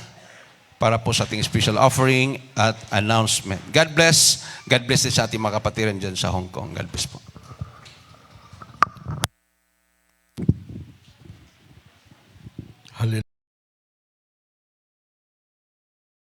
Speaker 1: para po sa ating special offering at announcement. God bless. God bless din sa ating mga kapatiran dyan sa Hong Kong. God bless po.